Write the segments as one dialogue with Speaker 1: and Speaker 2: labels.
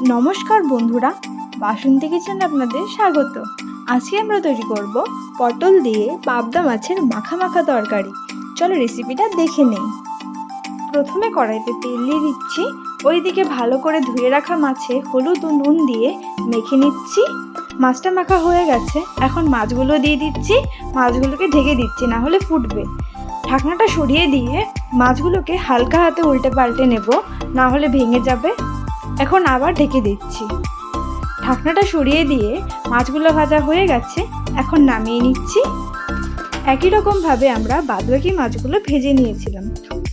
Speaker 1: নমস্কার বন্ধুরা, বাসন্তী কিচেনে আপনাদের স্বাগত। আজকে আমরা তৈরি করব পটল দিয়ে পাবদা মাছের মাখা মাখা তরকারি। চলো রেসিপিটা দেখে নেই। প্রথমে কড়াইতে তেল দিয়ে দিচ্ছি। ওইদিকে ভালো করে ধুয়ে রাখা মাছে হলুদ ও নুন দিয়ে মেখে নিচ্ছি। মাছটা মাখা হয়ে গেছে, এখন মাছগুলো দিয়ে দিচ্ছি। মাছগুলোকে ঢেকে দিচ্ছি, না হলে ফুটবে। ঢাকনাটা সরিয়ে দিয়ে মাছগুলোকে হালকা হাতে উল্টে পাল্টে নেব, না হলে ভেঙে যাবে। এখন আবার ঢেকে দিচ্ছি। ঢাকনাটা সরিয়ে দিয়ে মাছগুলো ভাজা হয়ে গেছে, এখন নামিয়ে নিচ্ছি। একই রকমভাবে আমরা বাদবাকি মাছগুলো ভেজে নিয়েছিলাম।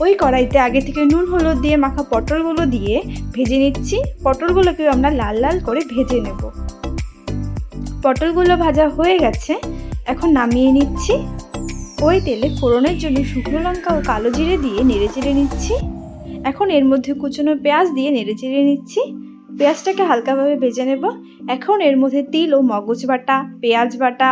Speaker 1: ওই কড়াইতে আগে থেকে নুন হলুদ দিয়ে মাখা পটলগুলো দিয়ে ভেজে নিচ্ছি। পটলগুলোকেও আমরা লাল লাল করে ভেজে নেব। পটলগুলো ভাজা হয়ে গেছে, এখন নামিয়ে নিচ্ছি। ওই তেলে ফোড়নের জন্য শুকনো লঙ্কা ও কালো জিরে দিয়ে নেড়েচেড়ে নিচ্ছি। এখন এর মধ্যে কুচনো পেঁয়াজ দিয়ে নেড়েচেড়ে নিচ্ছি। পেঁয়াজটাকে হালকাভাবে ভেজে নেব। এখন এর মধ্যে তিল ও মগজ বাটা, পেঁয়াজ বাটা,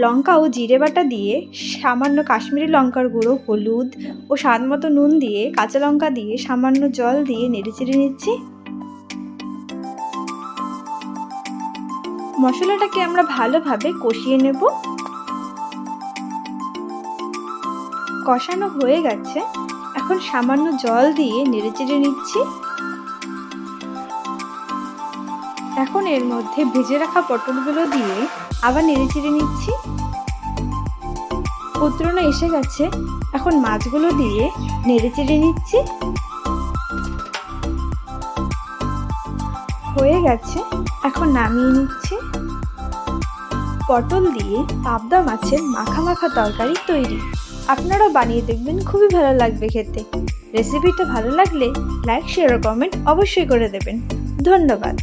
Speaker 1: লঙ্কা ও জিরে বাটা দিয়ে সামান্য কাশ্মীরি লঙ্কার গুঁড়ো, হলুদ ও স্বাদ মতো নুন দিয়ে কাঁচা লঙ্কা দিয়ে সামান্য জল দিয়ে নেড়েচেড়ে নিচ্ছি। মশলাটাকে আমরা ভালোভাবে কষিয়ে নেব। কষানো হয়ে গেছে, এখন সামান্য জল দিয়ে নেড়েচেড়ে নিচ্ছি। এখন এর মধ্যে ভেজে রাখা পটলগুলো দিয়ে আবার নেড়েচেড়ে নিচ্ছি। উতরানো এসে গেছে, এখন মাছগুলো দিয়ে নেড়েচেড়ে নিচ্ছি। হয়ে গেছে, এখন নামিয়ে নিচ্ছি। পটল দিয়ে পাবদা মাছের মাখা মাখা তরকারি তৈরি। আপনারাও বানিয়ে দেখবেন, খুবই ভালো লাগবে খেতে। রেসিপিটা ভালো লাগলে লাইক, শেয়ার ও কমেন্ট অবশ্যই করে দেবেন। ধন্যবাদ।